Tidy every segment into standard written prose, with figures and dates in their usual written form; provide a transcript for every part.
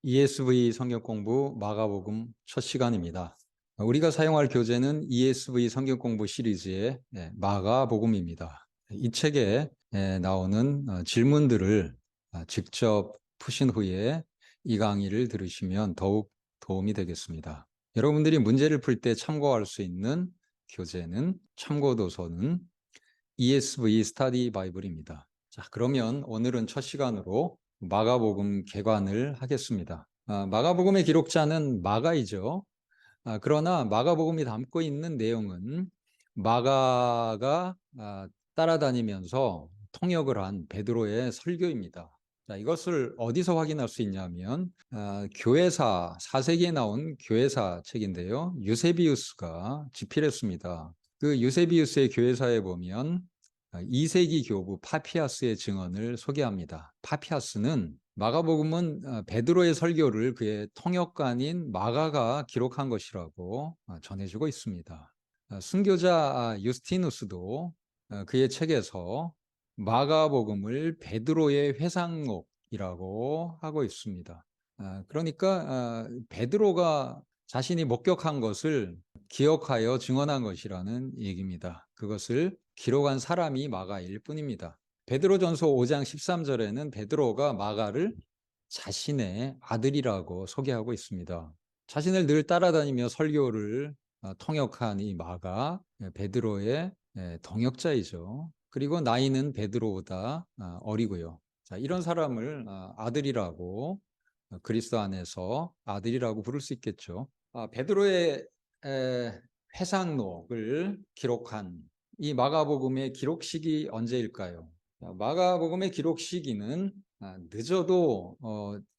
ESV 성경 공부 마가복음 첫 시간입니다. 우리가 사용할 교재는 ESV 성경 공부 시리즈의 마가복음입니다. 이 책에 나오는 질문들을 직접 푸신 후에 이 강의를 들으시면 더욱 도움이 되겠습니다. 여러분들이 문제를 풀 때 참고할 수 있는 교재는 참고도서는 ESV 스터디 바이블입니다. 자, 그러면 오늘은 첫 시간으로 마가복음 개관을 하겠습니다. 마가복음의 기록자는 마가이죠. 그러나 마가복음이 담고 있는 내용은 마가가 따라다니면서 통역을 한 베드로의 설교입니다. 자, 이것을 어디서 확인할 수 있냐면 교회사, 4세기에 나온 교회사 책인데요. 유세비우스가 집필했습니다. 그 유세비우스의 교회사에 보면 2세기 교부 파피아스의 증언을 소개합니다. 파피아스는 마가복음은 베드로의 설교를 그의 통역관인 마가가 기록한 것이라고 전해주고 있습니다. 순교자 유스티누스도 그의 책에서 마가복음을 베드로의 회상록이라고 하고 있습니다. 그러니까 베드로가 자신이 목격한 것을 기억하여 증언한 것이라는 얘기입니다. 그것을 기록한 사람이 마가일 뿐입니다. 베드로전서 5장 13절에는 베드로가 마가를 자신의 아들이라고 소개하고 있습니다. 자신을 늘 따라다니며 설교를 통역한 이 마가 베드로의 동역자이죠. 그리고 나이는 베드로보다 어리고요. 자, 이런 사람을 아들이라고 그리스도 안에서 아들이라고 부를 수 있겠죠. 베드로의 회상록을 기록한 이 마가복음의 기록 시기 언제일까요? 마가복음의 기록 시기는 늦어도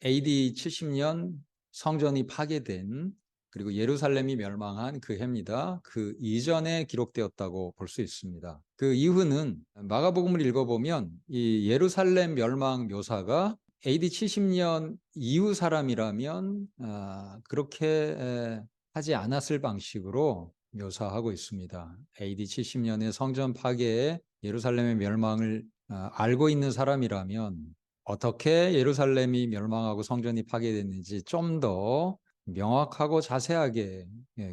AD 70년 성전이 파괴된 그리고 예루살렘이 멸망한 그 해입니다. 그 이전에 기록되었다고 볼 수 있습니다. 그 이후는 마가복음을 읽어보면 이 예루살렘 멸망 묘사가 AD 70년 이후 사람이라면 그렇게 하지 않았을 방식으로 묘사하고 있습니다. AD 70년의 성전 파괴에 예루살렘의 멸망을 알고 있는 사람이라면 어떻게 예루살렘이 멸망하고 성전이 파괴됐는지 좀 더 명확하고 자세하게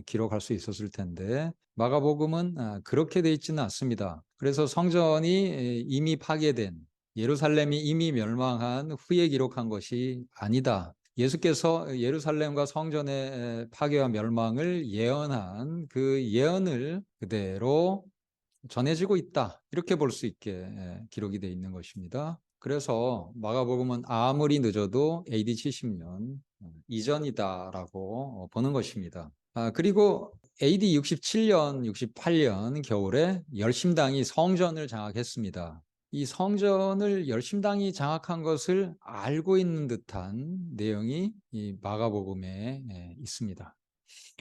기록할 수 있었을 텐데 마가복음은 그렇게 되어 있지는 않습니다. 그래서 성전이 이미 파괴된 예루살렘이 이미 멸망한 후에 기록한 것이 아니다. 예수께서 예루살렘과 성전의 파괴와 멸망을 예언한 그 예언을 그대로 전해지고 있다. 이렇게 볼 수 있게 기록이 되어 있는 것입니다. 그래서 마가복음은 아무리 늦어도 AD 70년 이전이다라고 보는 것입니다. 그리고 AD 67년, 68년 겨울에 열심당이 성전을 장악했습니다. 이 성전을 열심당이 장악한 것을 알고 있는 듯한 내용이 이 마가복음에 있습니다.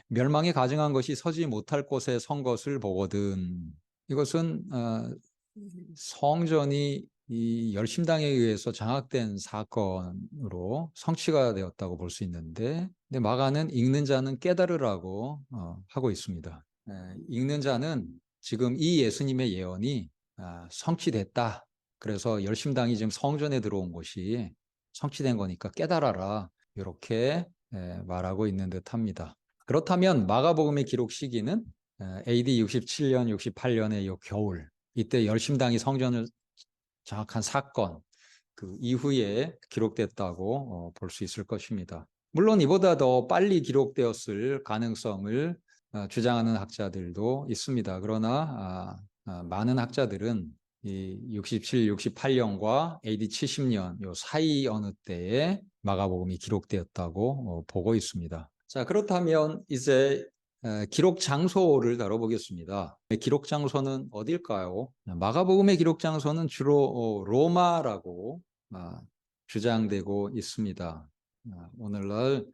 멸망에 가증한 것이 서지 못할 곳에 선 것을 보거든. 이것은 성전이 이 열심당에 의해서 장악된 사건으로 성취가 되었다고 볼 수 있는데, 근데 마가는 읽는 자는 깨달으라고 하고 있습니다. 읽는 자는 지금 이 예수님의 예언이 성취됐다. 그래서 열심당이 지금 성전에 들어온 것이 성취된 거니까 깨달아라. 이렇게 말하고 있는 듯합니다. 그렇다면 마가복음의 기록 시기는 AD 67년, 68년의 이 겨울, 이때 열심당이 성전을 장악한 사건, 그 이후에 기록됐다고 볼 수 있을 것입니다. 물론 이보다 더 빨리 기록되었을 가능성을 주장하는 학자들도 있습니다. 그러나 많은 학자들은 이 67, 68년과 AD 70년 요 사이 어느 때에 마가복음이 기록되었다고 보고 있습니다. 자, 그렇다면 이제 기록 장소를 다뤄보겠습니다. 기록 장소는 어딜까요? 마가복음의 기록 장소는 주로 로마라고 주장되고 있습니다. 오늘날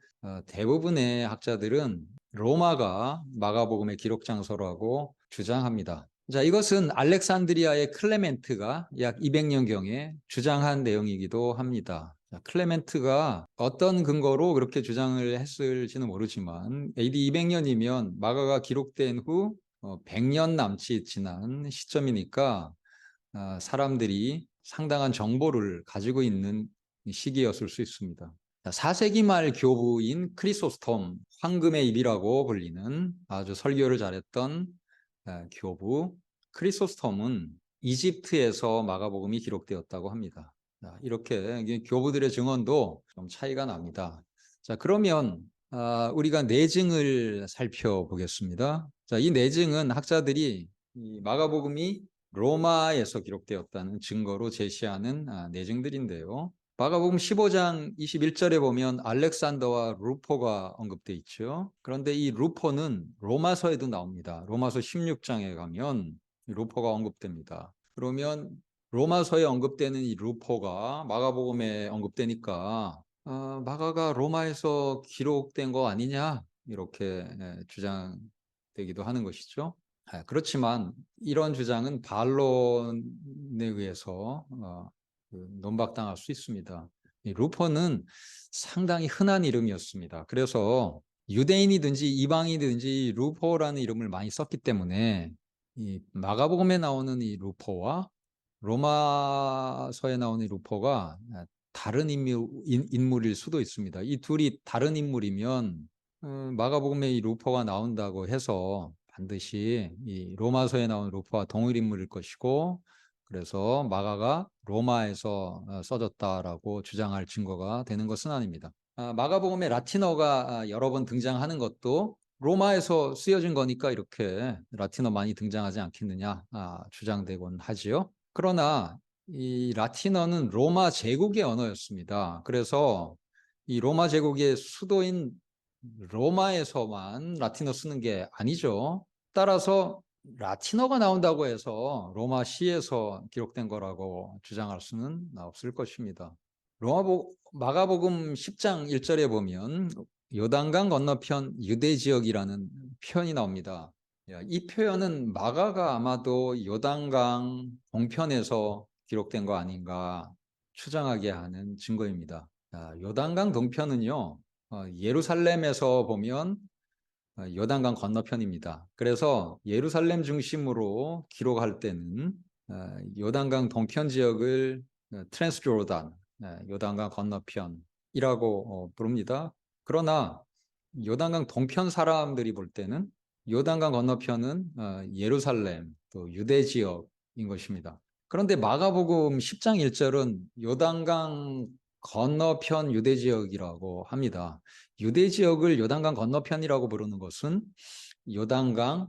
대부분의 학자들은 로마가 마가복음의 기록 장소라고 주장합니다. 자, 이것은 알렉산드리아의 클레멘트가 약 200년경에 주장한 내용이기도 합니다. 클레멘트가 어떤 근거로 그렇게 주장을 했을지는 모르지만 AD 200년이면 마가가 기록된 후 100년 남짓 지난 시점이니까 사람들이 상당한 정보를 가지고 있는 시기였을 수 있습니다. 4세기 말 교부인 크리소스톰, 황금의 입이라고 불리는 아주 설교를 잘했던 교부 크리소스톰은 이집트에서 마가복음이 기록되었다고 합니다. 이렇게 교부들의 증언도 좀 차이가 납니다. 자, 그러면 우리가 내증을 살펴보겠습니다. 자, 이 내증은 학자들이 이 마가복음이 로마에서 기록되었다는 증거로 제시하는 내증들인데요. 마가복음 15장 21절에 보면 알렉산더와 루포가 언급돼 있죠. 그런데 이 루포는 로마서에도 나옵니다. 로마서 16장에 가면 루포가 언급됩니다. 그러면 로마서에 언급되는 이 루포가 마가복음에 언급되니까 마가가 로마에서 기록된 거 아니냐 이렇게 주장되기도 하는 것이죠. 그렇지만 이런 주장은 반론에 의해서 논박당할 수 있습니다. 이 루퍼는 상당히 흔한 이름이었습니다. 그래서 유대인이든지 이방인이든지 루퍼라는 이름을 많이 썼기 때문에 이 마가복음에 나오는 이 루퍼와 로마서에 나오는 이 루퍼가 다른 인물일 수도 있습니다. 이 둘이 다른 인물이면 마가복음에 이 루퍼가 나온다고 해서 반드시 이 로마서에 나온 루퍼와 동일 인물일 것이고, 그래서 마가가 로마에서 써졌다라고 주장할 증거가 되는 것은 아닙니다. 마가복음에 라틴어가 여러 번 등장하는 것도 로마에서 쓰여진 거니까 이렇게 라틴어 많이 등장하지 않겠느냐 주장되곤 하지요. 그러나 이 라틴어는 로마 제국의 언어였습니다. 그래서 이 로마 제국의 수도인 로마에서만 라틴어 쓰는 게 아니죠. 따라서 라틴어가 나온다고 해서 로마 시에서 기록된 거라고 주장할 수는 없을 것입니다. 마가복음 10장 1절에 보면 요단강 건너편 유대 지역이라는 표현이 나옵니다. 이 표현은 마가가 아마도 요단강 동편에서 기록된 거 아닌가 추정하게 하는 증거입니다. 요단강 동편은요, 예루살렘에서 보면 요단강 건너편입니다. 그래서 예루살렘 중심으로 기록할 때는 요단강 동편 지역을 트랜스조르단, 요단강 건너편이라고 부릅니다. 그러나 요단강 동편 사람들이 볼 때는 요단강 건너편은 예루살렘, 또 유대 지역인 것입니다. 그런데 마가복음 10장 1절은 요단강 건너편 유대 지역이라고 합니다. 유대 지역을 요단강 건너편이라고 부르는 것은 요단강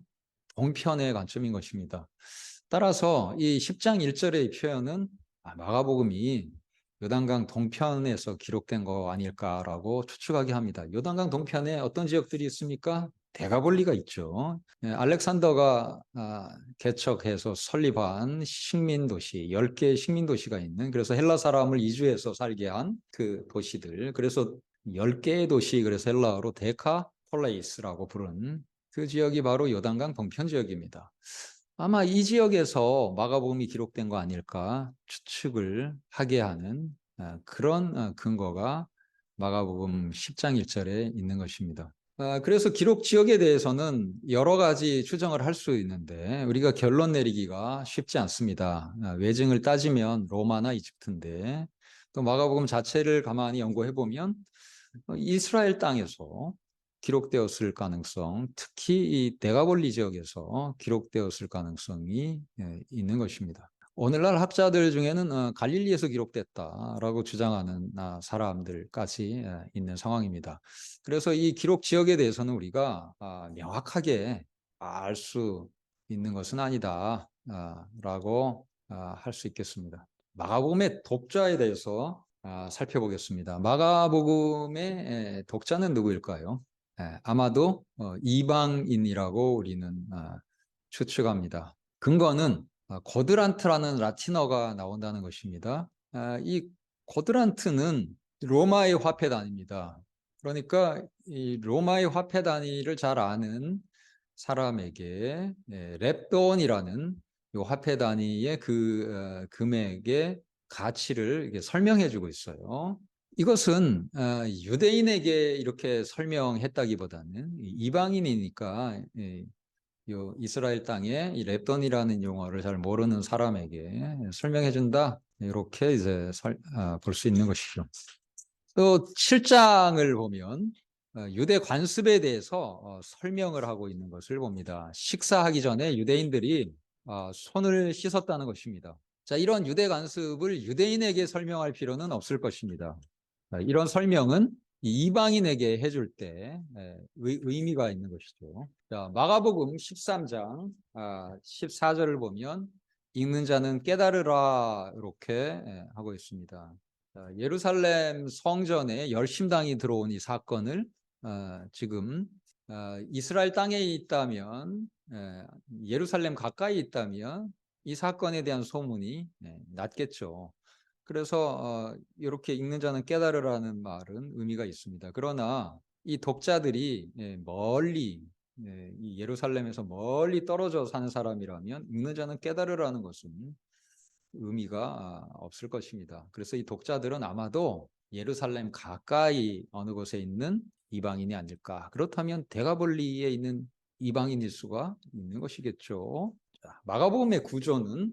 동편의 관점인 것입니다. 따라서 이 10장 1절의 표현은 마가복음이 요단강 동편에서 기록된 거 아닐까라고 추측하게 합니다. 요단강 동편에 어떤 지역들이 있습니까? 데가볼리가 있죠. 알렉산더가 개척해서 설립한 식민도시, 10개의 식민도시가 있는, 그래서 헬라 사람을 이주해서 살게 한 그 도시들. 그래서 10개의 도시, 그래서 헬라어로 데카폴레이스라고 부른 그 지역이 바로 요단강 동편 지역입니다. 아마 이 지역에서 마가복음이 기록된 거 아닐까 추측을 하게 하는 그런 근거가 마가복음 10장 1절에 있는 것입니다. 그래서 기록 지역에 대해서는 여러 가지 추정을 할 수 있는데 우리가 결론 내리기가 쉽지 않습니다. 외증을 따지면 로마나 이집트인데 또 마가복음 자체를 가만히 연구해 보면 이스라엘 땅에서 기록되었을 가능성, 특히 이 데가볼리 지역에서 기록되었을 가능성이 있는 것입니다. 오늘날 학자들 중에는 갈릴리에서 기록됐다라고 주장하는 사람들까지 있는 상황입니다. 그래서 이 기록 지역에 대해서는 우리가 명확하게 알 수 있는 것은 아니다 라고 할 수 있겠습니다. 마가복음의 독자에 대해서 살펴보겠습니다. 마가복음의 독자는 누구일까요? 아마도 이방인이라고 우리는 추측합니다. 근거는 고드란트라는 라틴어가 나온다는 것입니다. 이 고드란트는 로마의 화폐 단위입니다. 그러니까 이 로마의 화폐 단위를 잘 아는 사람에게 렙돈이라는 이 화폐 단위의 그 금액의 가치를 설명해 주고 있어요. 이것은 유대인에게 이렇게 설명했다기보다는 이방인이니까 이스라엘 땅에 이 렙돈이라는 용어를 잘 모르는 사람에게 설명해 준다. 이렇게 이제 볼 수 있는 것이죠. 또 7장을 보면 유대 관습에 대해서 설명을 하고 있는 것을 봅니다. 식사하기 전에 유대인들이 손을 씻었다는 것입니다. 자, 이런 유대 관습을 유대인에게 설명할 필요는 없을 것입니다. 이런 설명은 이방인에게 해줄 때 의미가 있는 것이죠. 자, 마가복음 13장 14절을 보면 읽는 자는 깨달으라 이렇게 하고 있습니다. 자, 예루살렘 성전에 열심당이 들어온 이 사건을 지금 이스라엘 땅에 있다면, 예루살렘 가까이 있다면 이 사건에 대한 소문이 났겠죠. 그래서 이렇게 읽는 자는 깨달으라는 말은 의미가 있습니다. 그러나 이 독자들이 멀리, 이 예루살렘에서 멀리 떨어져 사는 사람이라면 읽는 자는 깨달으라는 것은 의미가 없을 것입니다. 그래서 이 독자들은 아마도 예루살렘 가까이 어느 곳에 있는 이방인이 아닐까. 그렇다면 대가볼리에 있는 이방인일 수가 있는 것이겠죠. 자, 마가복음의 구조는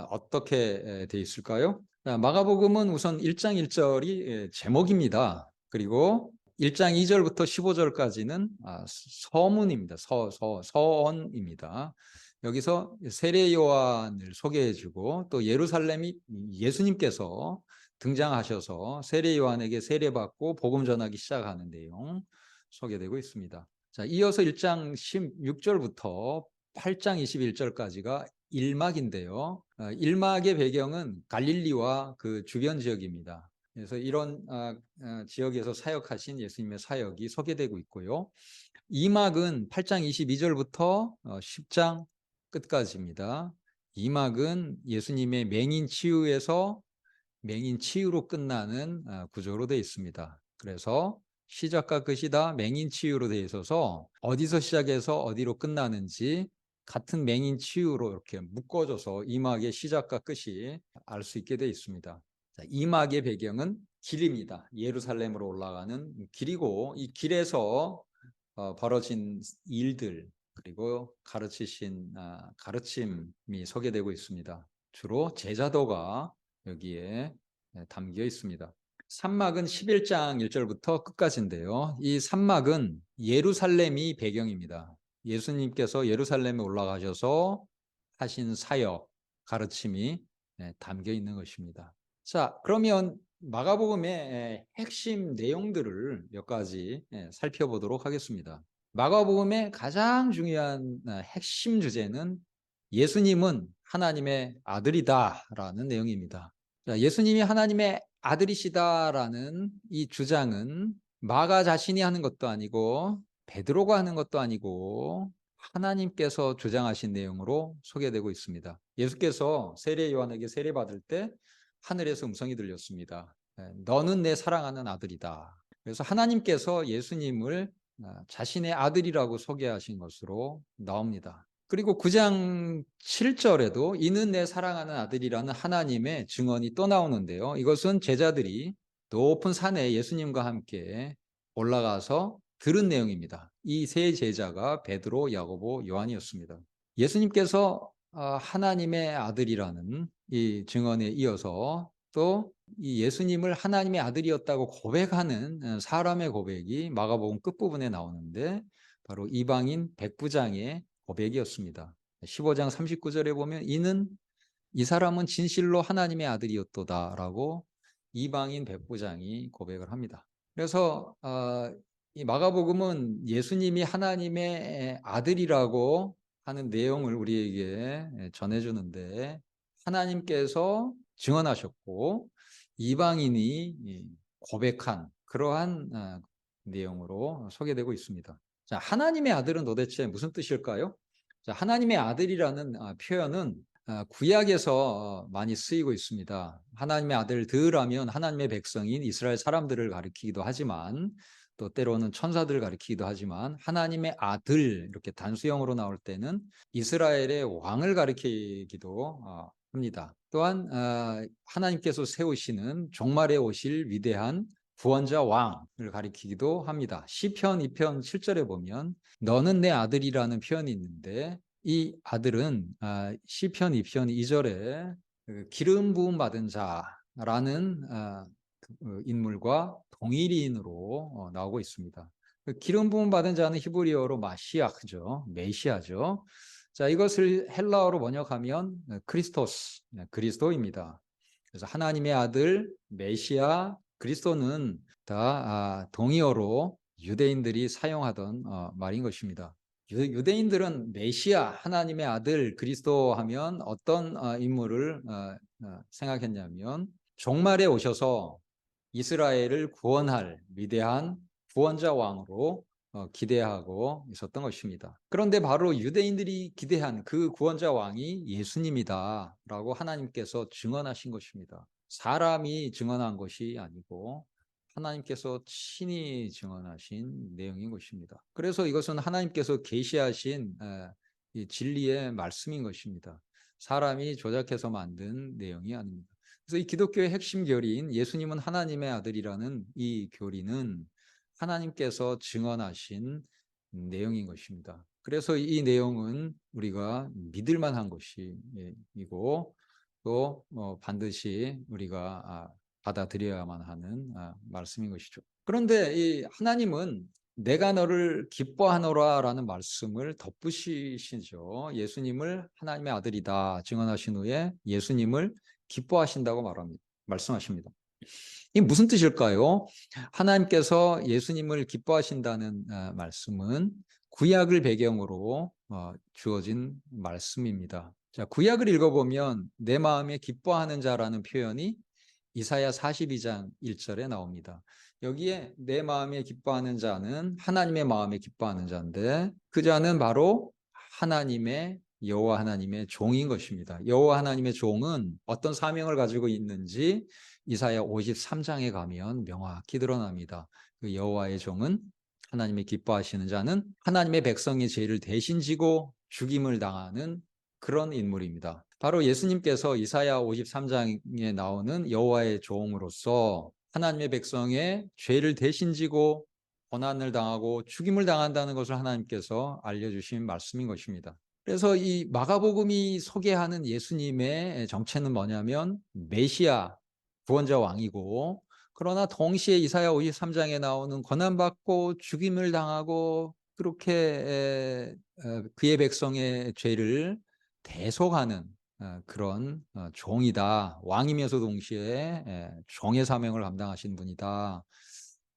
어떻게 되어 있을까요? 자, 마가복음은 우선 1장 1절이 제목입니다. 그리고 1장 2절부터 15절까지는 서문입니다. 서언입니다. 여기서 세례 요한을 소개해주고 또 예루살렘이 예수님께서 등장하셔서 세례 요한에게 세례받고 복음 전하기 시작하는 내용 소개되고 있습니다. 자, 이어서 1장 16절부터 8장 21절까지가 1막인데요. 1막의 배경은 갈릴리와 그 주변 지역입니다. 그래서 이런 지역에서 사역하신 예수님의 사역이 소개되고 있고요. 2막은 8장 22절부터 10장 끝까지입니다. 2막은 예수님의 맹인 치유에서 맹인 치유로 끝나는 구조로 되어 있습니다. 그래서 시작과 끝이 다 맹인 치유로 되어 있어서 어디서 시작해서 어디로 끝나는지 같은 맹인 치유로 이렇게 묶어져서 2막의 시작과 끝이 알 수 있게 되어 있습니다. 2막의 배경은 길입니다. 예루살렘으로 올라가는 길이고 이 길에서 벌어진 일들 그리고 가르치신 가르침이 소개되고 있습니다. 주로 제자도가 여기에 담겨 있습니다. 3막은 11장 1절부터 끝까지인데요. 이 3막은 예루살렘이 배경입니다. 예수님께서 예루살렘에 올라가셔서 하신 사역, 가르침이 담겨 있는 것입니다. 자, 그러면 마가복음의 핵심 내용들을 몇 가지 살펴보도록 하겠습니다. 마가복음의 가장 중요한 핵심 주제는 예수님은 하나님의 아들이다라는 내용입니다. 자, 예수님이 하나님의 아들이시다라는 이 주장은 마가 자신이 하는 것도 아니고 베드로가 하는 것도 아니고 하나님께서 주장하신 내용으로 소개되고 있습니다. 예수께서 세례 요한에게 세례 받을 때 하늘에서 음성이 들렸습니다. 너는 내 사랑하는 아들이다. 그래서 하나님께서 예수님을 자신의 아들이라고 소개하신 것으로 나옵니다. 그리고 9장 7절에도 이는 내 사랑하는 아들이라는 하나님의 증언이 또 나오는데요. 이것은 제자들이 높은 산에 예수님과 함께 올라가서 들은 내용입니다. 이 세 제자가 베드로, 야고보, 요한이었습니다. 예수님께서 하나님의 아들이라는 이 증언에 이어서 또 이 예수님을 하나님의 아들이었다고 고백하는 사람의 고백이 마가복음 끝부분에 나오는데 바로 이방인 백부장의 고백이었습니다. 15장 39절에 보면 이는 이 사람은 진실로 하나님의 아들이었도다라고 이방인 백부장이 고백을 합니다. 그래서 이 마가복음은 예수님이 하나님의 아들이라고 하는 내용을 우리에게 전해주는데 하나님께서 증언하셨고 이방인이 고백한 그러한 내용으로 소개되고 있습니다. 자, 하나님의 아들은 도대체 무슨 뜻일까요? 자, 하나님의 아들이라는 표현은 구약에서 많이 쓰이고 있습니다. 하나님의 아들들하면 하나님의 백성인 이스라엘 사람들을 가리키기도 하지만 또 때로는 천사들을 가리키기도 하지만 하나님의 아들 이렇게 단수형으로 나올 때는 이스라엘의 왕을 가리키기도 합니다. 또한 하나님께서 세우시는 종말에 오실 위대한 구원자 왕을 가리키기도 합니다. 시편 2편 7절에 보면 너는 내 아들이라는 표현이 있는데 이 아들은 시편 2편 2절에 기름 부음 받은 자라는 인물과 동일인으로 나오고 있습니다. 기름 부음 받은 자는 히브리어로 마시아크죠. 메시아죠. 자, 이것을 헬라어로 번역하면 크리스토스, 그리스도입니다. 그래서 하나님의 아들 메시아 그리스도는 다 동의어로 유대인들이 사용하던 말인 것입니다. 유대인들은 메시아 하나님의 아들 그리스도 하면 어떤 인물을 생각했냐면 종말에 오셔서 이스라엘을 구원할 위대한 구원자 왕으로 기대하고 있었던 것입니다. 그런데 바로 유대인들이 기대한 그 구원자 왕이 예수님이다라고 하나님께서 증언하신 것입니다. 사람이 증언한 것이 아니고 하나님께서 친히 증언하신 내용인 것입니다. 그래서 이것은 하나님께서 계시하신 이 진리의 말씀인 것입니다. 사람이 조작해서 만든 내용이 아닙니다. 그래서 이 기독교의 핵심 교리인 예수님은 하나님의 아들이라는 이 교리는 하나님께서 증언하신 내용인 것입니다. 그래서 이 내용은 우리가 믿을 만한 것이고 또 반드시 우리가 받아들여야만 하는 말씀인 것이죠. 그런데 이 하나님은 내가 너를 기뻐하노라라는 말씀을 덧붙이시죠. 예수님을 하나님의 아들이다 증언하신 후에 예수님을 기뻐하신다고 말씀하십니다. 이게 무슨 뜻일까요? 하나님께서 예수님을 기뻐하신다는 말씀은 구약을 배경으로 주어진 말씀입니다. 자, 구약을 읽어보면 내 마음에 기뻐하는 자라는 표현이 이사야 42장 1절에 나옵니다. 여기에 내 마음에 기뻐하는 자는 하나님의 마음에 기뻐하는 자인데 그 자는 바로 하나님의 여호와 하나님의 종인 것입니다. 여호와 하나님의 종은 어떤 사명을 가지고 있는지 이사야 53장에 가면 명확히 드러납니다. 그 여호와의 종은 하나님의 기뻐하시는 자는 하나님의 백성의 죄를 대신 지고 죽임을 당하는 그런 인물입니다. 바로 예수님께서 이사야 53장에 나오는 여호와의 종으로서 하나님의 백성의 죄를 대신 지고 고난을 당하고 죽임을 당한다는 것을 하나님께서 알려주신 말씀인 것입니다. 그래서 이 마가복음이 소개하는 예수님의 정체는 뭐냐면 메시아, 구원자 왕이고 그러나 동시에 이사야 53장에 나오는 고난받고 죽임을 당하고 그렇게 그의 백성의 죄를 대속하는 그런 종이다. 왕이면서 동시에 종의 사명을 감당하신 분이다.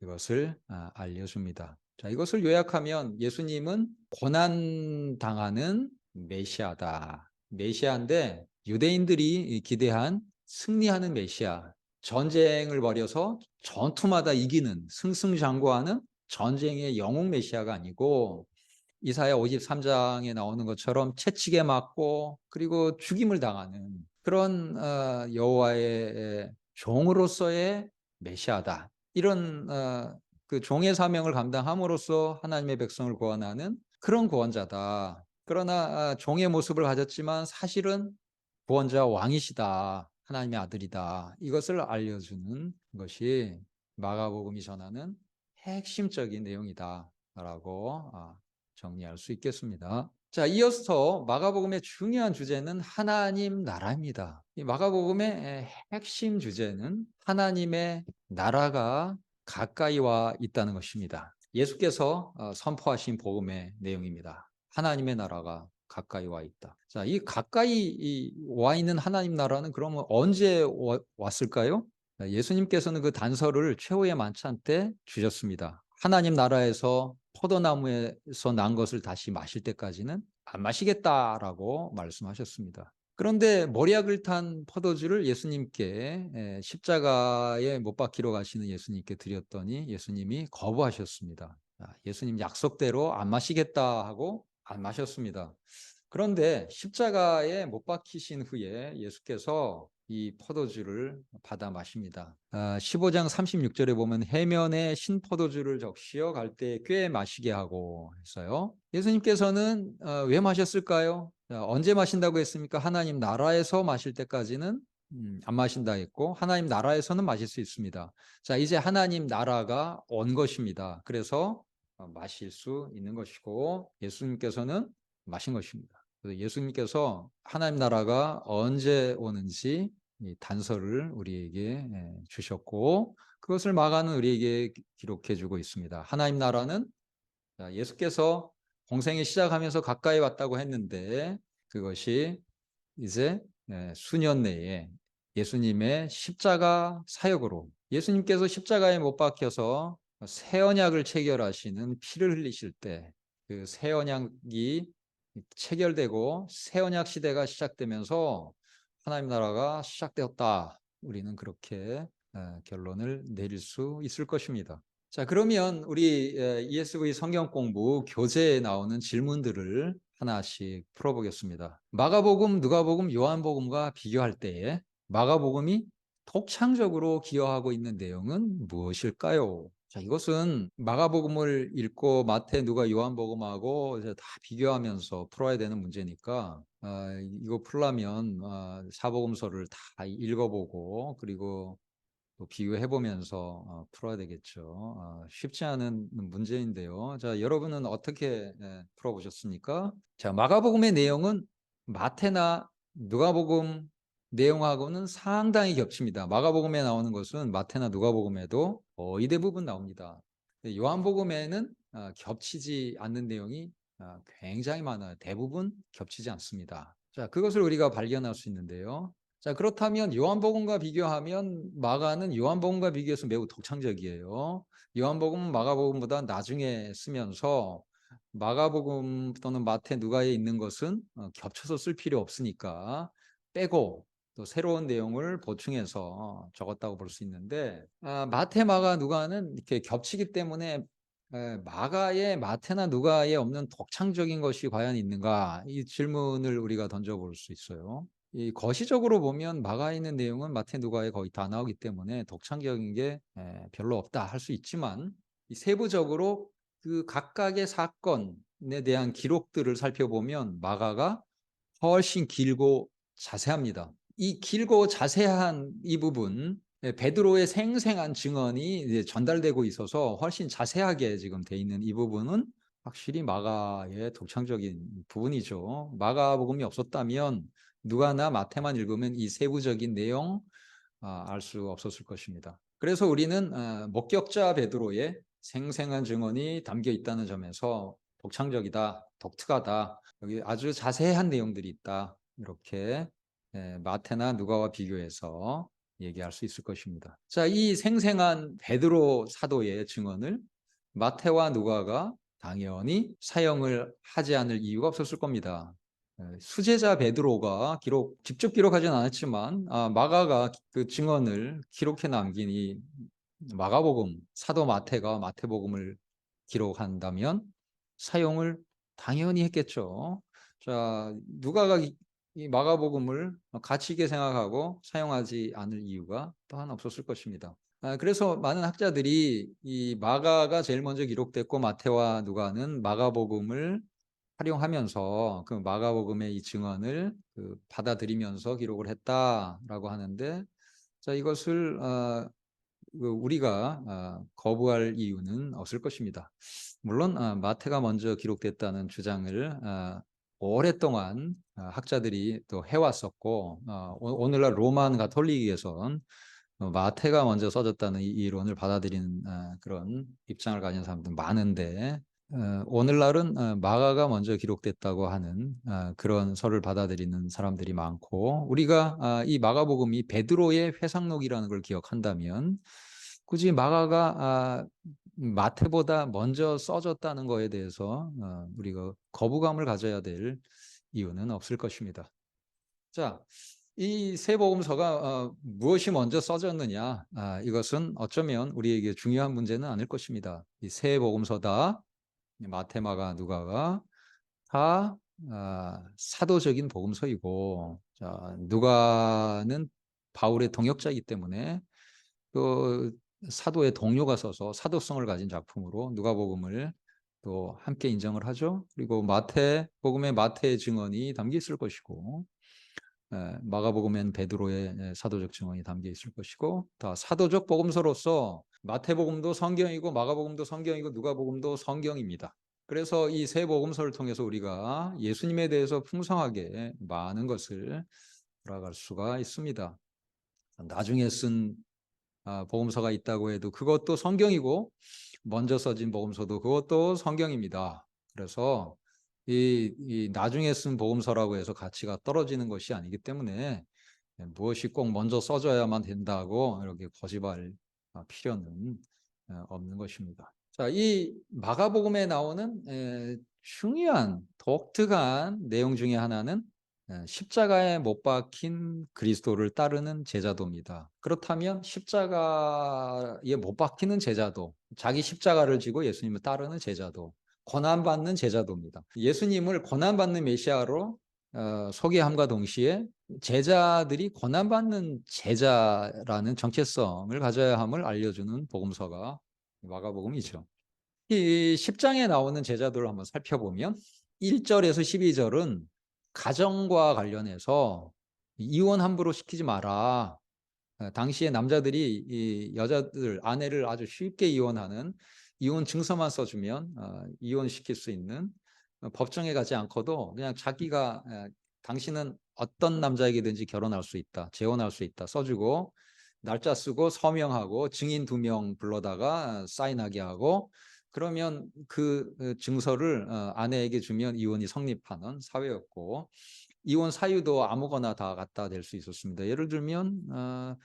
이것을 알려줍니다. 자, 이것을 요약하면 예수님은 고난 당하는 메시아다. 메시아인데 유대인들이 기대한 승리하는 메시아, 전쟁을 벌여서 전투마다 이기는 승승장구하는 전쟁의 영웅 메시아가 아니고 이사야 53장에 나오는 것처럼 채찍에 맞고 그리고 죽임을 당하는 그런 여호와의 종으로서의 메시아다. 이런 그 종의 사명을 감당함으로써 하나님의 백성을 구원하는 그런 구원자다. 그러나 종의 모습을 가졌지만 사실은 구원자 왕이시다. 하나님의 아들이다. 이것을 알려주는 것이 마가복음이 전하는 핵심적인 내용이다라고 정리할 수 있겠습니다. 자, 이어서 마가복음의 중요한 주제는 하나님 나라입니다. 이 마가복음의 핵심 주제는 하나님의 나라가 가까이 와 있다는 것입니다. 예수께서 선포하신 복음의 내용입니다. 하나님의 나라가 가까이 와 있다. 자, 이 가까이 와 있는 하나님 나라는 그러면 언제 왔을까요? 예수님께서는 그 단서를 최후의 만찬 때 주셨습니다. 하나님 나라에서 포도나무에서 난 것을 다시 마실 때까지는 안 마시겠다라고 말씀하셨습니다. 그런데 머리약을 탄 포도주를 예수님께 십자가에 못 박히러 가시는 예수님께 드렸더니 예수님이 거부하셨습니다. 예수님 약속대로 안 마시겠다 하고 안 마셨습니다. 그런데 십자가에 못 박히신 후에 예수께서 이 포도주를 받아 마십니다. 15장 36절에 보면 해면에 신포도주를 적시어 갈대에 꽤 마시게 하고 했어요. 예수님께서는 왜 마셨을까요? 언제 마신다고 했습니까? 하나님 나라에서 마실 때까지는 안 마신다 했고 하나님 나라에서는 마실 수 있습니다. 자, 이제 하나님 나라가 온 것입니다. 그래서 마실 수 있는 것이고 예수님께서는 마신 것입니다. 그래서 예수님께서 하나님 나라가 언제 오는지 이 단서를 우리에게 주셨고, 그것을 마가는 우리에게 기록해 주고 있습니다. 하나님 나라는, 자, 예수께서 공생이 시작하면서 가까이 왔다고 했는데, 그것이 이제 수년 내에 예수님의 십자가 사역으로, 예수님께서 십자가에 못 박혀서 새 언약을 체결하시는 피를 흘리실 때, 그 새 언약이 체결되고 새 언약 시대가 시작되면서 하나님 나라가 시작되었다. 우리는 그렇게 결론을 내릴 수 있을 것입니다. 자, 그러면 우리 ESV 성경 공부 교재에 나오는 질문들을 하나씩 풀어보겠습니다. 마가복음, 누가복음, 요한복음과 비교할 때에 마가복음이 독창적으로 기여하고 있는 내용은 무엇일까요? 자, 이것은 마가복음을 읽고 마태, 누가, 요한복음하고 이제 다 비교하면서 풀어야 되는 문제니까 이거 풀려면 사복음서를 다 읽어보고 그리고 또 비교해 보면서 풀어야 되겠죠. 쉽지 않은 문제인데요. 자, 여러분은 어떻게 풀어보셨습니까? 자, 마가복음의 내용은 마태나 누가복음 내용하고는 상당히 겹칩니다. 마가복음에 나오는 것은 마태나 누가복음에도 거의 대부분 나옵니다. 요한복음에는 겹치지 않는 내용이 굉장히 많아요. 대부분 겹치지 않습니다. 자, 그것을 우리가 발견할 수 있는데요. 자, 그렇다면 요한복음과 비교하면 마가는 요한복음과 비교해서 매우 독창적이에요. 요한복음은 마가복음보다 나중에 쓰면서 마가복음 또는 마태, 누가에 있는 것은 겹쳐서 쓸 필요 없으니까 빼고 또 새로운 내용을 보충해서 적었다고 볼 수 있는데, 마태, 마가, 누가는 이렇게 겹치기 때문에 마가에, 마태나 누가에 없는 독창적인 것이 과연 있는가? 이 질문을 우리가 던져볼 수 있어요. 이 거시적으로 보면 마가에 있는 내용은 마태, 누가에 거의 다 나오기 때문에 독창적인 게 별로 없다 할 수 있지만, 이 세부적으로 그 각각의 사건에 대한 기록들을 살펴보면 마가가 훨씬 길고 자세합니다. 이 길고 자세한 이 부분, 베드로의 생생한 증언이 이제 전달되고 있어서 훨씬 자세하게 지금 돼 있는 이 부분은 확실히 마가의 독창적인 부분이죠. 마가복음이 없었다면 누가나 마태만 읽으면 이 세부적인 내용 알 수 없었을 것입니다. 그래서 우리는 목격자 베드로의 생생한 증언이 담겨 있다는 점에서 독창적이다, 독특하다, 여기 아주 자세한 내용들이 있다, 이렇게 마태나 누가와 비교해서 얘기할 수 있을 것입니다. 자, 이 생생한 베드로 사도의 증언을 마태와 누가가 당연히 사용을 하지 않을 이유가 없었을 겁니다. 수제자 베드로가 직접 기록하지는 않았지만 마가가 그 증언을 기록해 남긴 이 마가복음, 사도 마태가 마태복음을 기록한다면 사용을 당연히 했겠죠. 자, 누가가 이 마가복음을 가치 있게 생각하고 사용하지 않을 이유가 또한 없었을 것입니다. 그래서 많은 학자들이 이 마가가 제일 먼저 기록됐고 마태와 누가는 마가복음을 활용하면서 그 마가복음의 이 증언을 받아들이면서 기록을 했다라고 하는데, 자, 이것을 우리가 거부할 이유는 없을 것입니다. 물론 마태가 먼저 기록됐다는 주장을 오랫동안 학자들이 또 해왔었고, 오늘날 로만 가톨릭에선 마태가 먼저 써졌다는 이 이론을 받아들이는 그런 입장을 가진 사람들 많은데, 오늘날은 마가가 먼저 기록됐다고 하는 그런 설을 받아들이는 사람들이 많고, 우리가 이 마가복음이 베드로의 회상록이라는 걸 기억한다면 굳이 마가가 마태보다 먼저 써졌다는 거에 대해서 우리가 거부감을 가져야 될 이유는 없을 것입니다. 자, 이 세 복음서가 무엇이 먼저 써졌느냐, 이것은 어쩌면 우리에게 중요한 문제는 아닐 것입니다. 이 세 복음서 다 마태, 마가, 누가가 다 사도적인 복음서이고, 자, 누가는 바울의 동역자이기 때문에 그 사도의 동료가 써서 사도성을 가진 작품으로 누가복음을 또 함께 인정을 하죠. 그리고 마태복음에 마태의 증언이 담겨 있을 것이고, 마가복음엔 베드로의 사도적 증언이 담겨 있을 것이고, 다 사도적 복음서로서 마태복음도 성경이고 마가복음도 성경이고 누가복음도 성경입니다. 그래서 이 세 복음서를 통해서 우리가 예수님에 대해서 풍성하게 많은 것을 알아갈 수가 있습니다. 나중에 쓴 복음서가 있다고 해도 그것도 성경이고, 먼저 써진 복음서도 그것도 성경입니다. 그래서 이 나중에 쓴 복음서라고 해서 가치가 떨어지는 것이 아니기 때문에 무엇이 꼭 먼저 써져야만 된다고 이렇게 고집할 필요는 없는 것입니다. 자, 이 마가복음에 나오는 중요한 독특한 내용 중에 하나는 십자가에 못 박힌 그리스도를 따르는 제자도입니다. 그렇다면 십자가에 못 박히는 제자도, 자기 십자가를 지고 예수님을 따르는 제자도, 고난받는 제자도입니다. 예수님을 고난받는 메시아로 소개함과 동시에 제자들이 고난받는 제자라는 정체성을 가져야 함을 알려주는 복음서가 마가복음이죠. 이 10장에 나오는 제자들을 한번 살펴보면 1절에서 12절은 가정과 관련해서 이혼 함부로 시키지 마라. 당시에 남자들이 이 여자들, 아내를 아주 쉽게 이혼하는, 이혼 증서만 써주면 이혼시킬 수 있는, 법정에 가지 않고도 그냥 자기가 당신은 어떤 남자에게든지 결혼할 수 있다, 재혼할 수 있다 써주고, 날짜 쓰고 서명하고 증인 2명 불러다가 사인하게 하고, 그러면 그 증서를 아내에게 주면 이혼이 성립하는 사회였고, 이혼 사유도 아무거나 다 갖다 댈 수 있었습니다. 예를 들면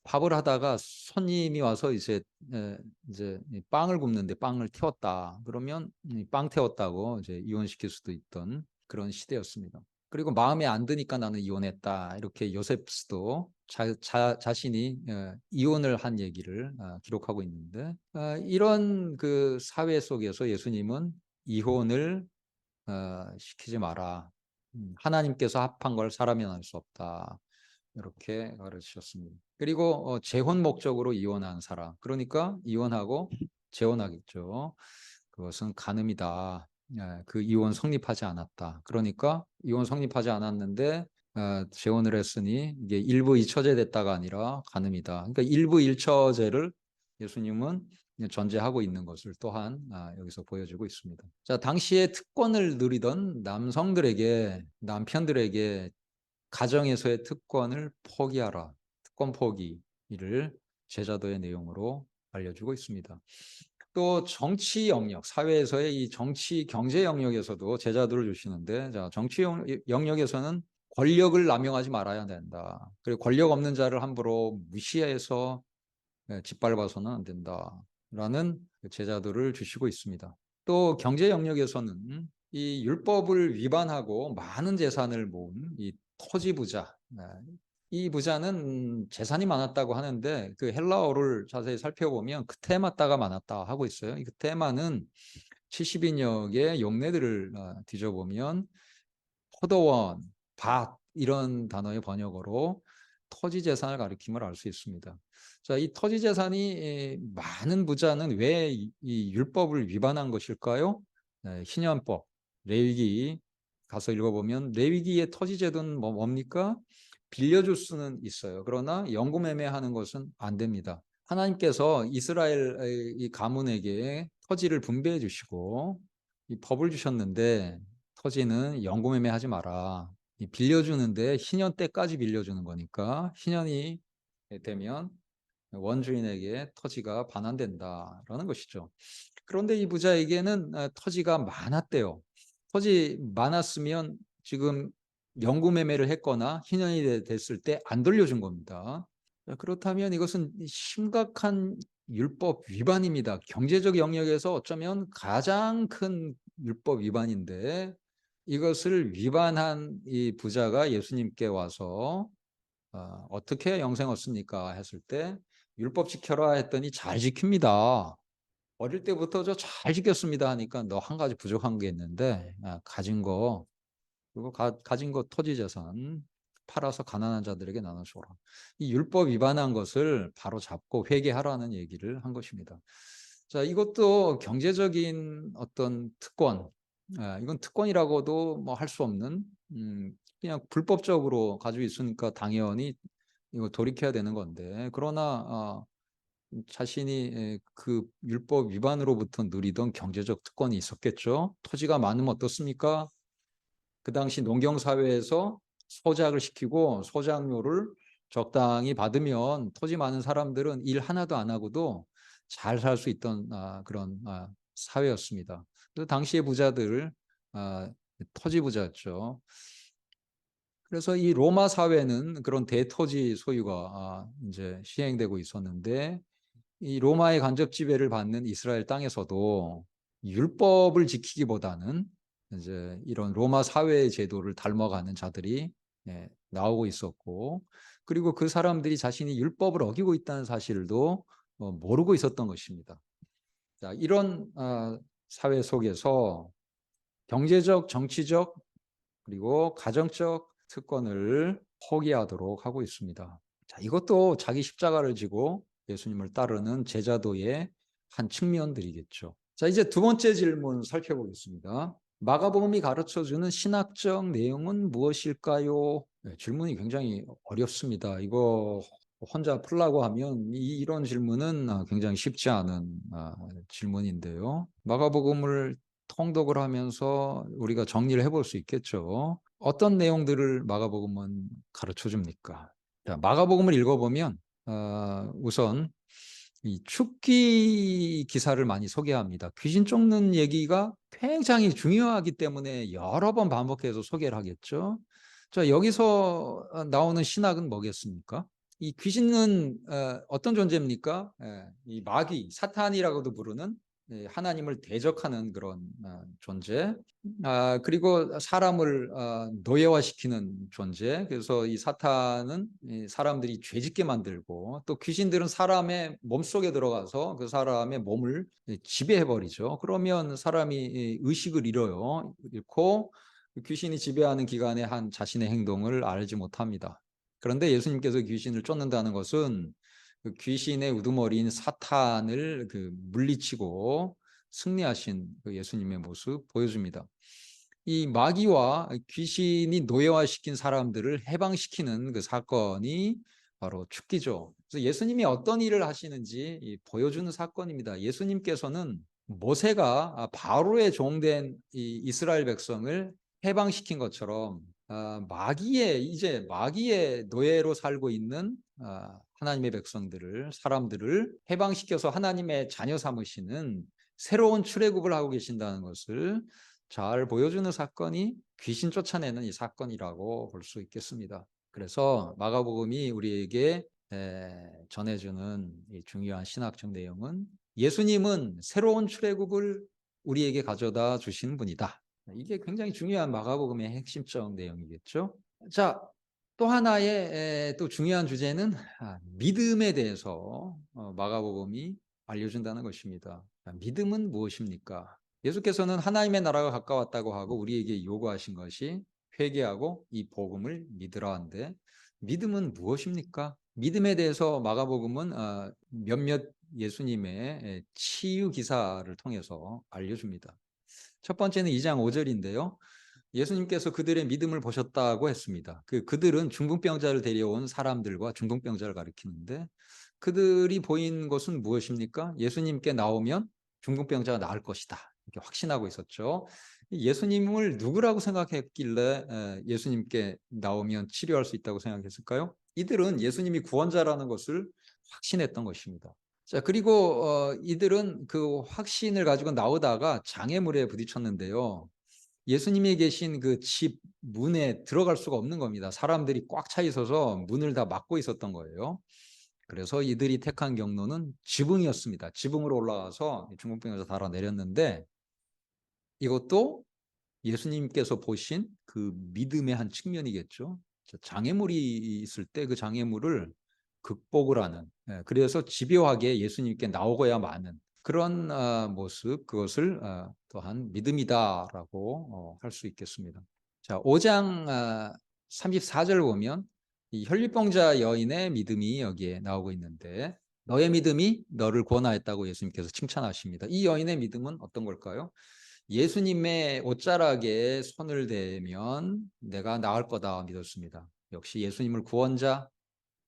밥을 하다가 손님이 와서 이제 빵을 굽는데 빵을 태웠다. 그러면 빵 태웠다고 이제 이혼시킬 수도 있던 그런 시대였습니다. 그리고 마음에 안 드니까 나는 이혼했다. 이렇게 요세프스도 자신이 이혼을 한 얘기를 기록하고 있는데, 이런 그 사회 속에서 예수님은 이혼을 시키지 마라. 하나님께서 합한 걸 사람이 할 수 없다. 이렇게 가르치셨습니다. 그리고 재혼 목적으로 이혼한 사람, 그러니까 이혼하고 재혼하겠죠. 그것은 간음이다. 그 이혼 성립하지 않았다. 그러니까 이혼 성립하지 않았는데 재혼을 했으니 이게 일부 이처제 됐다가 아니라 간음이다. 그러니까 일부 일처제를 예수님은 전제하고 있는 것을 또한 여기서 보여주고 있습니다. 자, 당시에 특권을 누리던 남편들에게 가정에서의 특권을 포기하라. 특권 포기를 제자도의 내용으로 알려주고 있습니다. 또 정치 영역, 사회에서의 이 정치 경제 영역에서도 제자도를 주시는데, 자, 정치 영역에서는 권력을 남용하지 말아야 된다. 그리고 권력 없는 자를 함부로 무시해서 짓밟아서는 안 된다라는 제자도를 주시고 있습니다. 또 경제 영역에서는 이 율법을 위반하고 많은 재산을 모은 이 토지 부자, 이 부자는 재산이 많았다고 하는데 그 헬라어를 자세히 살펴보면 그테마따가 많았다 하고 있어요. 이 그테마는 70인여 개의 용례들을 뒤져보면 포도원, 밭 이런 단어의 번역어로 토지 재산을 가리킴을 알 수 있습니다. 자, 이 토지 재산이 많은 부자는 왜 이 율법을 위반한 것일까요? 희년법, 레위기 가서 읽어보면 레위기의 토지 제도는 뭡니까? 빌려줄 수는 있어요. 그러나 연금매매하는 것은 안 됩니다. 하나님께서 이스라엘 이 가문에게 토지를 분배해 주시고 이 법을 주셨는데, 토지는 연금매매하지 마라. 빌려주는데 희년 때까지 빌려주는 거니까 희년이 되면 원주인에게 토지가 반환된다라는 것이죠. 그런데 이 부자에게는 토지가 많았대요. 토지 많았으면 지금 연구매매를 했거나 희년이 됐을 때 안 돌려준 겁니다. 그렇다면 이것은 심각한 율법 위반입니다. 경제적 영역에서 어쩌면 가장 큰 율법 위반인데, 이것을 위반한 이 부자가 예수님께 와서 어떻게 영생 얻습니까? 했을 때 율법 지켜라 했더니 잘 지킵니다. 어릴 때부터 저 잘 지켰습니다 하니까 너 한 가지 부족한 게 있는데 가진 거, 그리고 가진 거 토지 재산 팔아서 가난한 자들에게 나눠줘라. 이 율법 위반한 것을 바로 잡고 회개하라는 얘기를 한 것입니다. 자, 이것도 경제적인 어떤 특권, 이건 특권이라고도 뭐 할 수 없는, 그냥 불법적으로 가지고 있으니까 당연히 이거 돌이켜야 되는 건데, 그러나 자신이 그 율법 위반으로부터 누리던 경제적 특권이 있었겠죠. 토지가 많으면 어떻습니까? 그 당시 농경사회에서 소작을 시키고 소작료를 적당히 받으면 토지 많은 사람들은 일 하나도 안 하고도 잘 살 수 있던 그런 사회였습니다. 그래서 당시의 부자들 토지 부자였죠. 그래서 이 로마 사회는 그런 대토지 소유가 이제 시행되고 있었는데 이 로마의 간접 지배를 받는 이스라엘 땅에서도 율법을 지키기보다는 이제 이런 로마 사회의 제도를 닮아가는 자들이 나오고 있었고, 그리고 그 사람들이 자신이 율법을 어기고 있다는 사실도 모르고 있었던 것입니다. 자, 이런 사회 속에서 경제적, 정치적, 그리고 가정적 특권을 포기하도록 하고 있습니다. 자, 이것도 자기 십자가를 지고 예수님을 따르는 제자도의 한 측면들이겠죠. 자, 이제 두 번째 질문 살펴보겠습니다. 마가복음이 가르쳐주는 신학적 내용은 무엇일까요? 네, 질문이 굉장히 어렵습니다. 이거 혼자 풀라고 하면 이런 질문은 굉장히 쉽지 않은 질문인데요. 마가복음을 통독을 하면서 우리가 정리를 해볼 수 있겠죠. 어떤 내용들을 마가복음은 가르쳐 줍니까? 자, 마가복음을 읽어보면 우선 이 축기 기사를 많이 소개합니다. 귀신 쫓는 얘기가 굉장히 중요하기 때문에 여러 번 반복해서 소개를 하겠죠. 자, 여기서 나오는 신학은 뭐겠습니까? 이 귀신은 어떤 존재입니까? 이 마귀, 사탄이라고도 부르는 하나님을 대적하는 그런 존재. 그리고 사람을 노예화시키는 존재. 그래서 이 사탄은 이 사람들이 죄짓게 만들고, 또 귀신들은 사람의 몸속에 들어가서 그 사람의 몸을 지배해버리죠. 그러면 사람이 의식을 잃고 귀신이 지배하는 기간에 한 자신의 행동을 알지 못합니다. 그런데 예수님께서 귀신을 쫓는다는 것은 그 귀신의 우두머리인 사탄을 물리치고 승리하신 그 예수님의 모습 보여줍니다. 이 마귀와 귀신이 노예화시킨 사람들을 해방시키는 그 사건이 바로 축기죠. 그래서 예수님이 어떤 일을 하시는지 보여주는 사건입니다. 예수님께서는 모세가 바로의 종된 이 이스라엘 백성을 해방시킨 것처럼 이제 마귀의 노예로 살고 있는 하나님의 백성들을, 사람들을 해방시켜서 하나님의 자녀 삼으시는 새로운 출애굽을 하고 계신다는 것을 잘 보여주는 사건이 귀신 쫓아내는 이 사건이라고 볼 수 있겠습니다. 그래서 마가복음이 우리에게 전해주는 이 중요한 신학적 내용은 예수님은 새로운 출애굽을 우리에게 가져다 주시는 분이다. 이게 굉장히 중요한 마가복음의 핵심적 내용이겠죠. 자, 또 하나의 또 중요한 주제는 믿음에 대해서 마가복음이 알려준다는 것입니다. 믿음은 무엇입니까? 예수께서는 하나님의 나라가 가까웠다고 하고 우리에게 요구하신 것이 회개하고 이 복음을 믿으라 한데, 믿음은 무엇입니까? 믿음에 대해서 마가복음은 몇몇 예수님의 치유 기사를 통해서 알려줍니다. 첫 번째는 2장 5절인데요. 예수님께서 그들의 믿음을 보셨다고 했습니다. 그들은 중풍병자를 데려온 사람들과 중풍병자를 가리키는데, 그들이 보인 것은 무엇입니까? 예수님께 나오면 중풍병자가 나을 것이다, 이렇게 확신하고 있었죠. 예수님을 누구라고 생각했길래 예수님께 나오면 치료할 수 있다고 생각했을까요? 이들은 예수님이 구원자라는 것을 확신했던 것입니다. 자, 그리고 이들은 그 확신을 가지고 나오다가 장애물에 부딪혔는데요. 예수님이 계신 그 집 문에 들어갈 수가 없는 겁니다. 사람들이 꽉 차 있어서 문을 다 막고 있었던 거예요. 그래서 이들이 택한 경로는 지붕이었습니다. 지붕으로 올라가서 중풍병자 달아내렸는데, 이것도 예수님께서 보신 그 믿음의 한 측면이겠죠. 장애물이 있을 때 그 장애물을 극복을 하는, 그래서 집요하게 예수님께 나오고야마는 그런 모습, 그것을 또한 믿음이다라고 할 수 있겠습니다. 자, 5장 34절 보면 이 혈류병자 여인의 믿음이 여기에 나오고 있는데, 너의 믿음이 너를 구원하였다고 예수님께서 칭찬하십니다. 이 여인의 믿음은 어떤 걸까요? 예수님의 옷자락에 손을 대면 내가 나을 거다 믿었습니다. 역시 예수님을 구원자,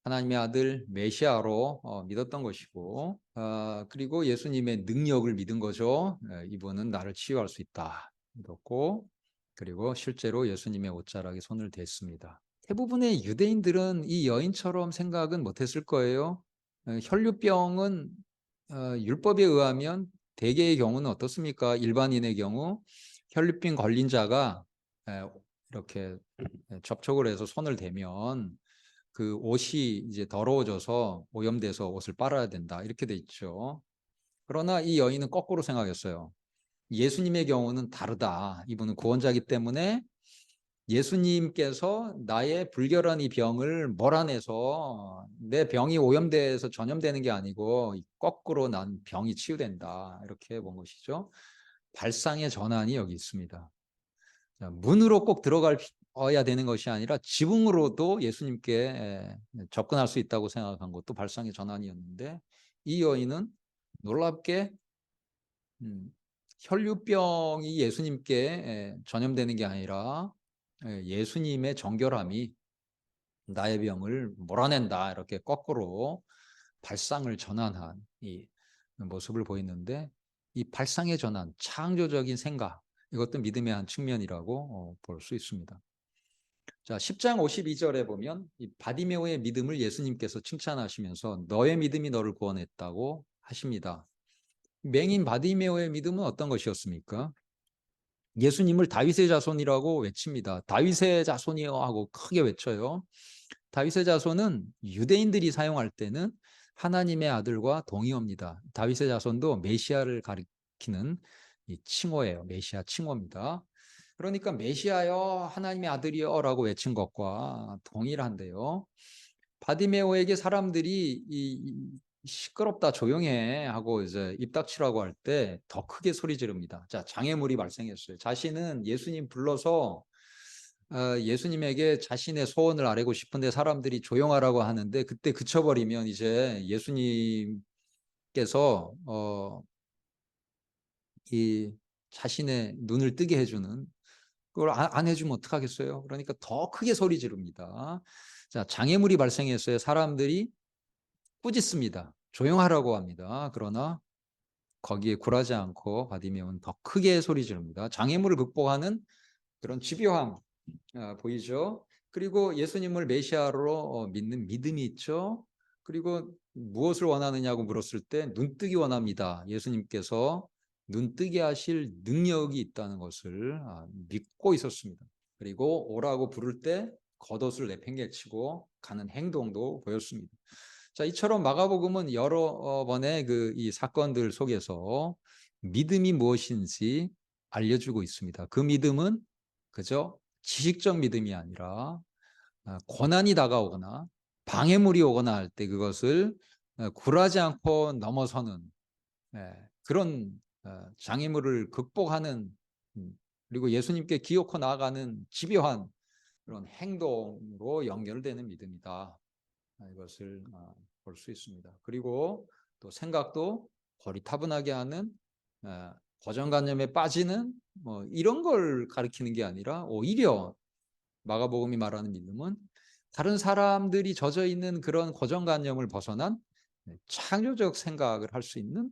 하나님의 아들 메시아로 믿었던 것이고, 그리고 예수님의 능력을 믿은 거죠. 이분은 나를 치유할 수 있다 믿었고, 그리고 실제로 예수님의 옷자락에 손을 댔습니다. 대부분의 유대인들은 이 여인처럼 생각은 못했을 거예요. 혈류병은 율법에 의하면 대개의 경우는 어떻습니까? 일반인의 경우 혈류병 걸린 자가 에, 이렇게 접촉을 해서 손을 대면 그 옷이 이제 더러워져서 오염돼서 옷을 빨아야 된다, 이렇게 돼 있죠. 그러나 이 여인은 거꾸로 생각했어요. 예수님의 경우는 다르다. 이분은 구원자이기 때문에 예수님께서 나의 불결한 이 병을 몰아내서 내 병이 오염돼서 전염되는 게 아니고 거꾸로 난 병이 치유된다, 이렇게 본 것이죠. 발상의 전환이 여기 있습니다. 문으로 꼭 들어가야 되는 것이 아니라 지붕으로도 예수님께 접근할 수 있다고 생각한 것도 발상의 전환이었는데, 이 여인은 놀랍게 혈류병이 예수님께 전염되는 게 아니라 예수님의 정결함이 나의 병을 몰아낸다, 이렇게 거꾸로 발상을 전환한 이 모습을 보이는데, 이 발상의 전환, 창조적인 생각, 이것도 믿음의 한 측면이라고 볼 수 있습니다. 자, 10장 52절에 보면 이 바디메오의 믿음을 예수님께서 칭찬하시면서 너의 믿음이 너를 구원했다고 하십니다. 맹인 바디메오의 믿음은 어떤 것이었습니까? 예수님을 다윗의 자손이라고 외칩니다. 다윗의 자손이요 하고 크게 외쳐요. 다윗의 자손은 유대인들이 사용할 때는 하나님의 아들과 동의어입니다. 다윗의 자손도 메시아를 가리키는 이 칭호예요. 메시아 칭호입니다. 그러니까 메시아여 하나님의 아들이여라고 외친 것과 동일한데요. 바디메오에게 사람들이 시끄럽다 조용해 하고 이제 입 닥치라고 할 때 더 크게 소리 지릅니다. 자, 장애물이 발생했어요. 자신은 예수님 불러서 예수님에게 자신의 소원을 아뢰고 싶은데 사람들이 조용하라고 하는데, 그때 그쳐버리면 이제 예수님께서 이 자신의 눈을 뜨게 해주는, 그걸 안 해주면 어떡하겠어요? 그러니까 더 크게 소리 지릅니다. 자, 장애물이 발생했어요. 사람들이 꾸짖습니다. 조용하라고 합니다. 그러나 거기에 굴하지 않고 바디메오는 더 크게 소리 지릅니다. 장애물을 극복하는 그런 집요함 보이죠? 그리고 예수님을 메시아로 믿는 믿음이 있죠. 그리고 무엇을 원하느냐고 물었을 때 눈뜨기 원합니다. 예수님께서 눈뜨게 하실 능력이 있다는 것을 믿고 있었습니다. 그리고 오라고 부를 때 겉옷을 내팽개치고 가는 행동도 보였습니다. 자, 이처럼 마가복음은 여러 번의 이 사건들 속에서 믿음이 무엇인지 알려주고 있습니다. 그 믿음은 그저 지식적 믿음이 아니라 고난이 다가오거나 방해물이 오거나 할 때 그것을 굴하지 않고 넘어서는 그런 장애물을 극복하는, 그리고 예수님께 기어코 나아가는 집요한 그런 행동으로 연결되는 믿음이다. 이것을 볼 수 있습니다. 그리고 또 생각도 고리타분하게 하는 고정관념에 빠지는 이런 걸 가리키는 게 아니라, 오히려 마가복음이 말하는 믿음은 다른 사람들이 젖어 있는 그런 고정관념을 벗어난 창조적 생각을 할 수 있는,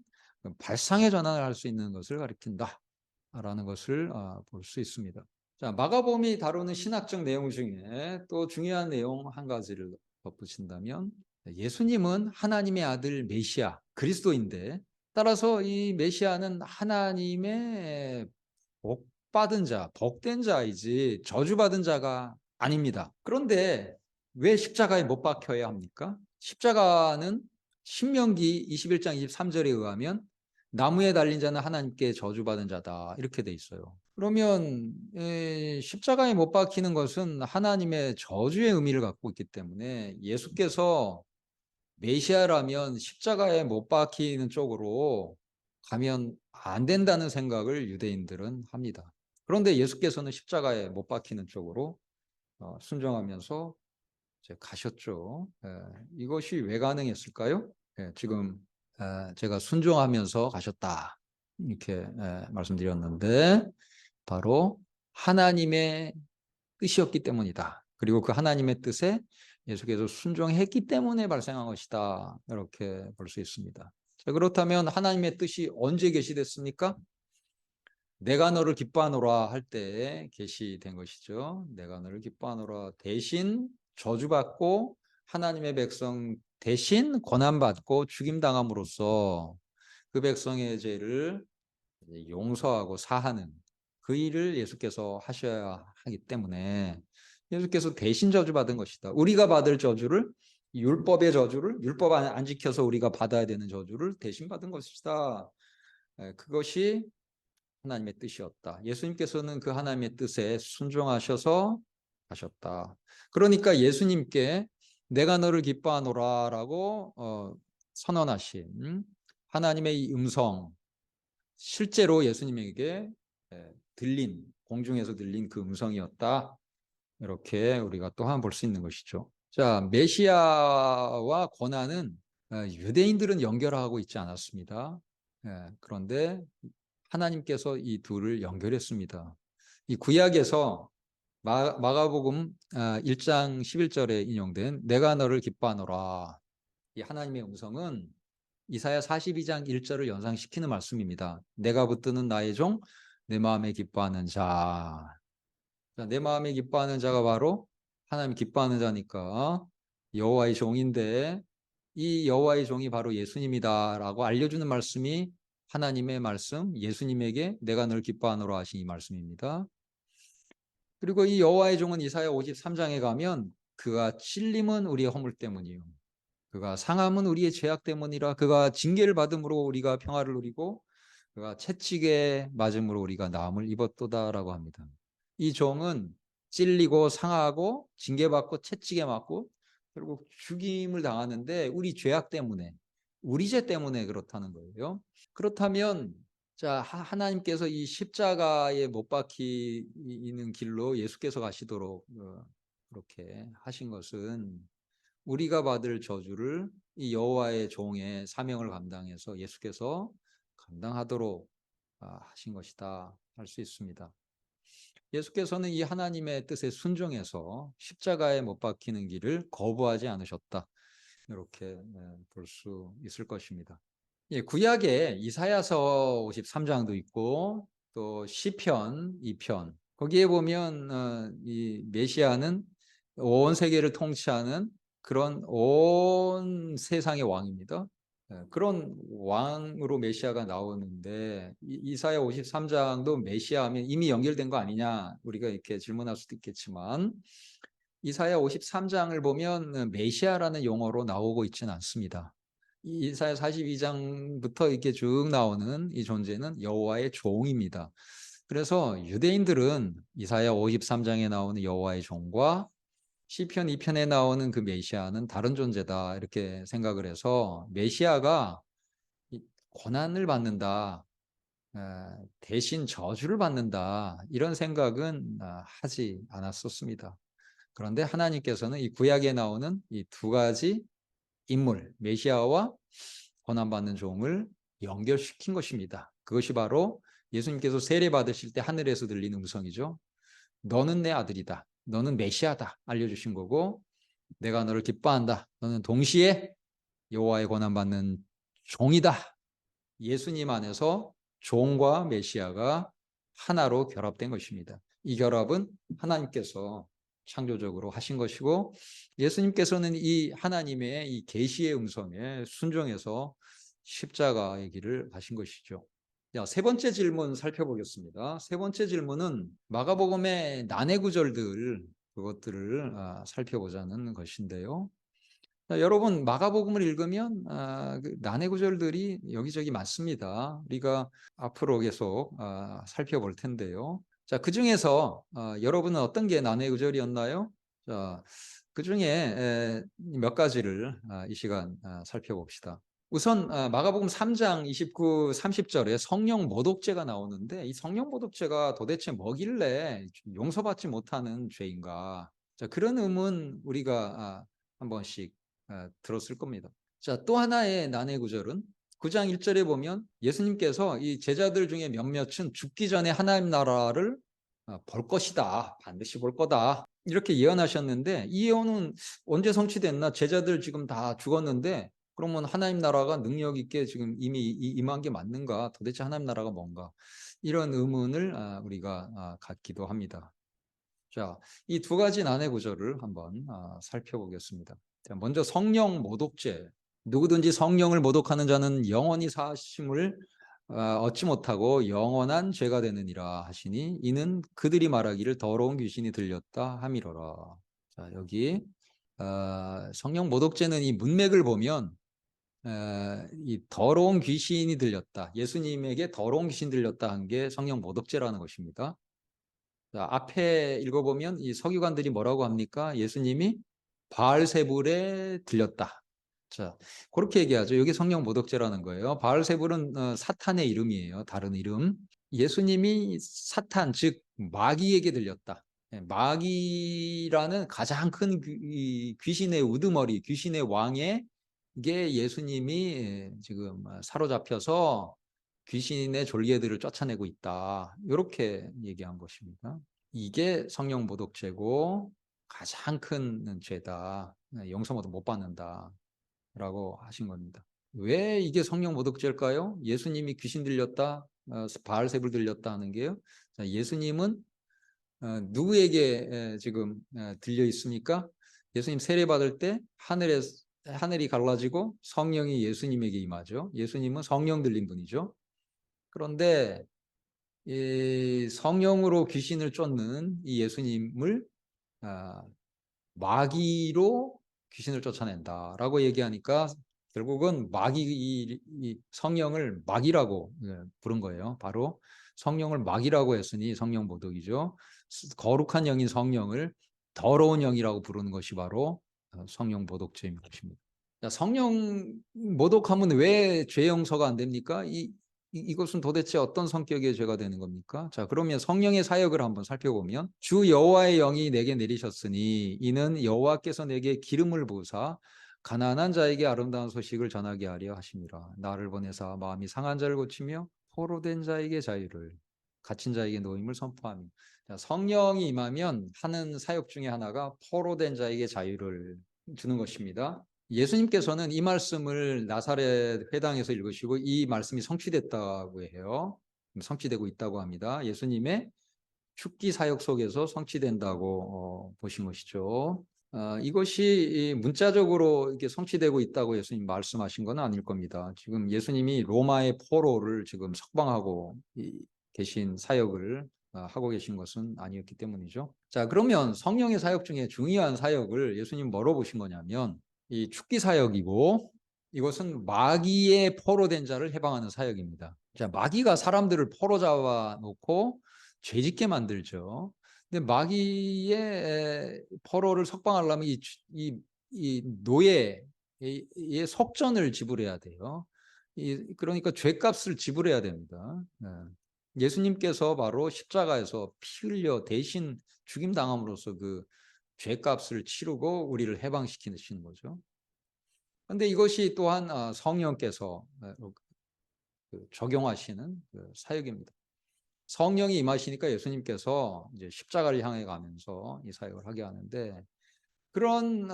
발상의 전환을 할 수 있는 것을 가리킨다라는 것을 볼 수 있습니다. 자, 마가복음이 다루는 신학적 내용 중에 또 중요한 내용 한 가지를 덧붙인다면, 예수님은 하나님의 아들 메시아 그리스도인데, 따라서 이 메시아는 하나님의 복받은 자, 복된 자이지 저주받은 자가 아닙니다. 그런데 왜 십자가에 못 박혀야 합니까? 십자가는 신명기 21장 23절에 의하면 나무에 달린 자는 하나님께 저주받은 자다, 이렇게 돼 있어요. 그러면 십자가에 못 박히는 것은 하나님의 저주의 의미를 갖고 있기 때문에 예수께서 메시아라면 십자가에 못 박히는 쪽으로 가면 안 된다는 생각을 유대인들은 합니다. 그런데 예수께서는 십자가에 못 박히는 쪽으로 순종하면서 이제 가셨죠. 이것이 왜 가능했을까요? 지금 제가 순종하면서 가셨다, 이렇게 말씀드렸는데, 바로 하나님의 뜻이었기 때문이다. 그리고 그 하나님의 뜻에 예수께서 순종했기 때문에 발생한 것이다, 이렇게 볼 수 있습니다. 자, 그렇다면 하나님의 뜻이 언제 계시됐습니까? 내가 너를 기뻐하노라 할 때 계시된 것이죠. 내가 너를 기뻐하노라 대신 저주받고 하나님의 백성 대신 고난받고 죽임당함으로써 그 백성의 죄를 용서하고 사하는 그 일을 예수께서 하셔야 하기 때문에 예수께서 대신 저주받은 것이다. 우리가 받을 저주를, 율법의 저주를, 율법 안 지켜서 우리가 받아야 되는 저주를 대신 받은 것이다. 그것이 하나님의 뜻이었다. 예수님께서는 그 하나님의 뜻에 순종하셔서 하셨다. 그러니까 예수님께 내가 너를 기뻐하노라라고 선언하신 하나님의 이 음성, 실제로 예수님에게 들린, 공중에서 들린 그 음성이었다. 이렇게 우리가 또한 볼 수 있는 것이죠. 자, 메시아와 고난은 유대인들은 연결하고 있지 않았습니다. 그런데 하나님께서 이 둘을 연결했습니다. 이 구약에서 마가복음 1장 11절에 인용된 내가 너를 기뻐하노라. 이 하나님의 음성은 이사야 42장 1절을 연상시키는 말씀입니다. 내가 붙드는 나의 종, 내 마음에 기뻐하는 자. 내 마음에 기뻐하는 자가 바로 하나님 기뻐하는 자니까 여호와의 종인데 이 여호와의 종이 바로 예수님이다라고 알려주는 말씀이 하나님의 말씀, 예수님에게 내가 널 기뻐하노라 하신 이 말씀입니다. 그리고 이 여호와의 종은 이사야 53장에 가면 그가 찔림은 우리의 허물 때문이요 그가 상함은 우리의 죄악 때문이라 그가 징계를 받음으로 우리가 평화를 누리고 그가 채찍에 맞음으로 우리가 나음을 입었도다라고 합니다. 이 종은 찔리고 상하고 징계받고 채찍에 맞고 결국 죽임을 당하는데 우리 죄악 때문에 우리 죄 때문에 그렇다는 거예요. 그렇다면 자 하나님께서 이 십자가에 못 박히는 길로 예수께서 가시도록 그렇게 하신 것은 우리가 받을 저주를 이 여호와의 종의 사명을 감당해서 예수께서 감당하도록 하신 것이다 할 수 있습니다. 예수께서는 이 하나님의 뜻에 순종해서 십자가에 못 박히는 길을 거부하지 않으셨다. 이렇게 볼 수 있을 것입니다. 예, 구약에 이사야서 53장도 있고 또 시편 2편 거기에 보면 이 메시아는 온 세계를 통치하는 그런 온 세상의 왕입니다. 그런 왕으로 메시아가 나오는데 이사야 53장도 메시아 하면 이미 연결된 거 아니냐 우리가 이렇게 질문할 수도 있겠지만 이사야 53장을 보면 메시아라는 용어로 나오고 있지는 않습니다. 이사야 42장부터 이렇게 쭉 나오는 이 존재는 여호와의 종입니다. 그래서 유대인들은 이사야 53장에 나오는 여호와의 종과 시편 2편에 나오는 그 메시아는 다른 존재다 이렇게 생각을 해서 메시아가 고난을 받는다, 대신 저주를 받는다 이런 생각은 하지 않았었습니다. 그런데 하나님께서는 이 구약에 나오는 이 두 가지 인물, 메시아와 고난받는 종을 연결시킨 것입니다. 그것이 바로 예수님께서 세례 받으실 때 하늘에서 들린 음성이죠. 너는 내 아들이다. 너는 메시아다. 알려주신 거고 내가 너를 기뻐한다. 너는 동시에 여호와의 고난받는 종이다. 예수님 안에서 종과 메시아가 하나로 결합된 것입니다. 이 결합은 하나님께서 창조적으로 하신 것이고 예수님께서는 이 하나님의 이 계시의 음성에 순종해서 십자가의 길을 가신 것이죠. 자, 세 번째 질문 살펴보겠습니다. 세 번째 질문은 마가복음의 난해 구절들 그것들을 살펴보자는 것인데요. 자, 여러분 마가복음을 읽으면 그 난해 구절들이 여기저기 많습니다. 우리가 앞으로 계속 살펴볼 텐데요. 자, 그 중에서 여러분은 어떤 게 난해 구절이었나요? 자, 그 중에 몇 가지를 이 시간 살펴봅시다. 우선 마가복음 3장 29, 30절에 성령 모독죄가 나오는데 이 성령 모독죄가 도대체 뭐길래 용서받지 못하는 죄인가? 자, 그런 의문 우리가 한 번씩 들었을 겁니다. 자, 또 하나의 난해 구절은 9장 1절에 보면 예수님께서 이 제자들 중에 몇몇은 죽기 전에 하나님 나라를 볼 것이다. 반드시 볼 거다. 이렇게 예언하셨는데 이 예언은 언제 성취됐나? 제자들 지금 다 죽었는데 그러면 하나님 나라가 능력 있게 지금 이미 임한 게 맞는가? 도대체 하나님 나라가 뭔가? 이런 의문을 우리가 갖기도 합니다. 자, 이 두 가지 난해 구절을 한번 살펴보겠습니다. 자, 먼저 성령 모독죄. 누구든지 성령을 모독하는 자는 영원히 사심을 얻지 못하고 영원한 죄가 되느니라 하시니 이는 그들이 말하기를 더러운 귀신이 들렸다 함이로라. 자, 여기 성령 모독죄는 이 문맥을 보면 이 더러운 귀신이 들렸다. 예수님에게 더러운 귀신 들렸다 한 게 성령 모독죄라는 것입니다. 자, 앞에 읽어보면 이 서기관들이 뭐라고 합니까? 예수님이 바알세불에 들렸다. 자, 그렇게 얘기하죠. 여기 성령 모독죄라는 거예요. 바알세불은 사탄의 이름이에요. 다른 이름. 예수님이 사탄, 즉 마귀에게 들렸다. 마귀라는 가장 큰 귀신의 우두머리, 귀신의 왕에게 예수님이 지금 사로잡혀서 귀신의 졸개들을 쫓아내고 있다. 이렇게 얘기한 것입니다. 이게 성령 모독죄고 가장 큰 죄다. 용서도 못 받는다. 라고 하신 겁니다. 왜 이게 성령 모독죄일까요? 예수님이 귀신 들렸다, 바알세불 들렸다 하는 게요. 자, 예수님은 누구에게 지금 들려 있습니까? 예수님 세례 받을 때 하늘이 갈라지고 성령이 예수님에게 임하죠. 예수님은 성령 들린 분이죠. 그런데 이 성령으로 귀신을 쫓는 이 예수님을 마귀로 귀신을 쫓아낸다라고 얘기하니까 결국은 이 성령을 마귀라고 부른 거예요. 바로 성령을 마귀라고 했으니 성령 모독이죠. 거룩한 영인 성령을 더러운 영이라고 부르는 것이 바로 성령 모독죄인 것입니다. 성령 모독하면 왜 죄 용서가 안 됩니까? 이것은 도대체 어떤 성격의 죄가 되는 겁니까? 자, 그러면 성령의 사역을 한번 살펴보면 주 여호와의 영이 내게 내리셨으니 이는 여호와께서 내게 기름을 부으사 가난한 자에게 아름다운 소식을 전하게 하려 하심이라. 나를 보내사 마음이 상한 자를 고치며 포로된 자에게 자유를, 갇힌 자에게 노임을 선포하며. 자, 성령이 임하면 하는 사역 중에 하나가 포로된 자에게 자유를 주는 것입니다. 예수님께서는 이 말씀을 나사렛 회당에서 읽으시고 이 말씀이 성취됐다고 해요. 성취되고 있다고 합니다. 예수님의 축기 사역 속에서 성취된다고 보신 것이죠. 이것이 문자적으로 이렇게 성취되고 있다고 예수님 말씀하신 건 아닐 겁니다. 지금 예수님이 로마의 포로를 지금 석방하고 계신 사역을 하고 계신 것은 아니었기 때문이죠. 자, 그러면 성령의 사역 중에 중요한 사역을 예수님 뭐로 보신 거냐면 이 축기 사역이고 이것은 마귀의 포로된 자를 해방하는 사역입니다. 자, 마귀가 사람들을 포로 잡아 놓고 죄짓게 만들죠. 근데 마귀의 포로를 석방하려면 이 노예의 속전을 지불해야 돼요. 그러니까 죄값을 지불해야 됩니다. 예수님께서 바로 십자가에서 피 흘려 대신 죽임 당함으로써 그 죄값을 치르고 우리를 해방시키시는 거죠. 그런데 이것이 또한 성령께서 적용하시는 사역입니다. 성령이 임하시니까 예수님께서 이제 십자가를 향해 가면서 이 사역을 하게 하는데 그런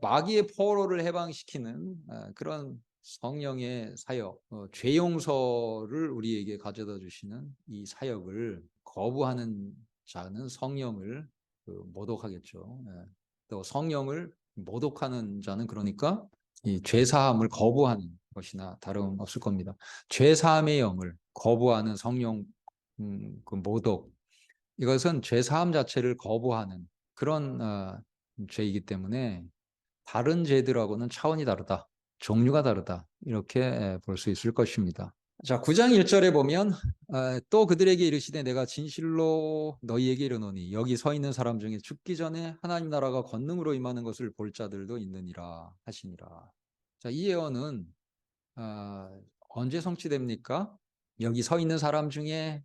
마귀의 포로를 해방시키는 그런 성령의 사역, 죄 용서를 우리에게 가져다 주시는 이 사역을 거부하는 자는 성령을 모독하겠죠. 또 성령을 모독하는 자는 그러니까 이 죄 사함을 거부하는 것이나 다름없을 겁니다. 죄 사함의 영을 거부하는 성령 그 모독, 이것은 죄 사함 자체를 거부하는 그런 죄이기 때문에 다른 죄들하고는 차원이 다르다, 종류가 다르다, 이렇게 볼 수 있을 것입니다. 자, 9장 1절에 보면 또 그들에게 이르시되 내가 진실로 너희에게 이르노니 여기 서 있는 사람 중에 죽기 전에 하나님 나라가 권능으로 임하는 것을 볼 자들도 있느니라 하시니라. 자, 이 예언은 언제 성취됩니까? 여기 서 있는 사람 중에,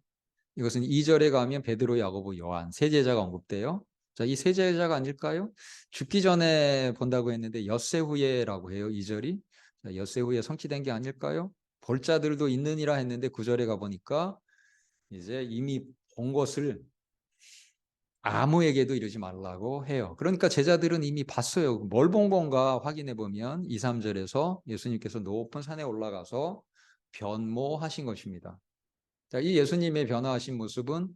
이것은 2절에 가면 베드로, 야고보, 요한 세 제자가 언급돼요. 자, 이 세 제자가 아닐까요? 죽기 전에 본다고 했는데 엿새 후에라고 해요. 2절이. 자, 엿새 후에 성취된 게 아닐까요? 볼 자들도 있느니라 했는데 9절에 가보니까 이제 이미 본 것을 아무에게도 이르지 말라고 해요. 그러니까 제자들은 이미 봤어요. 뭘 본 건가 확인해 보면 2, 3절에서 예수님께서 높은 산에 올라가서 변모하신 것입니다. 자, 이 예수님의 변화하신 모습은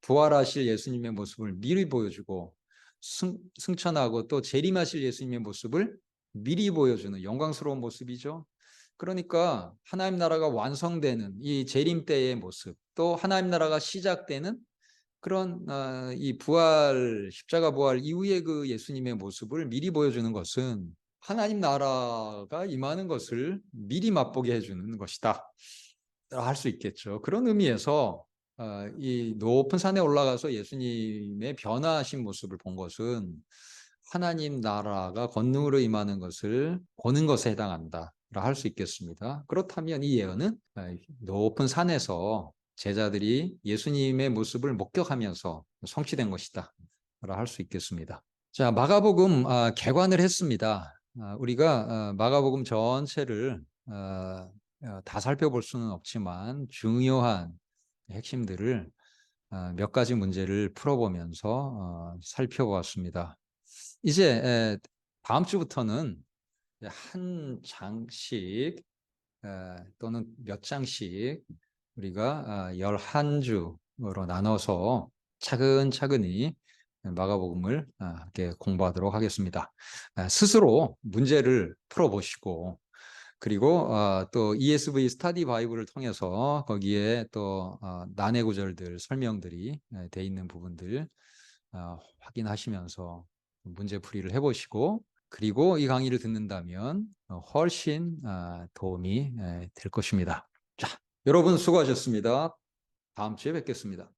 부활하실 예수님의 모습을 미리 보여주고 승천하고 또 재림하실 예수님의 모습을 미리 보여주는 영광스러운 모습이죠. 그러니까 하나님 나라가 완성되는 이 재림 때의 모습, 또 하나님 나라가 시작되는 그런 이 부활, 십자가 부활 이후의 그 예수님의 모습을 미리 보여주는 것은 하나님 나라가 임하는 것을 미리 맛보게 해주는 것이다 할 수 있겠죠. 그런 의미에서 이 높은 산에 올라가서 예수님의 변화하신 모습을 본 것은 하나님 나라가 권능으로 임하는 것을 보는 것에 해당한다 할 수 있겠습니다. 그렇다면 이 예언은 높은 산에서 제자들이 예수님의 모습을 목격하면서 성취된 것이다 할 수 있겠습니다. 자, 마가복음 개관을 했습니다. 우리가 마가복음 전체를 다 살펴볼 수는 없지만 중요한 핵심들을 몇 가지 문제를 풀어보면서 살펴보았습니다. 이제 다음 주부터는 한 장씩 또는 몇 장씩 우리가 11주로 나눠서 차근차근히 마가복음을 함께 공부하도록 하겠습니다. 스스로 문제를 풀어보시고 그리고 또 ESV 스타디 바이블을 통해서 거기에 또 난해 구절들 설명들이 돼 있는 부분들 확인하시면서 문제풀이를 해보시고 그리고 이 강의를 듣는다면 훨씬 도움이 될 것입니다. 자, 여러분 수고하셨습니다. 다음 주에 뵙겠습니다.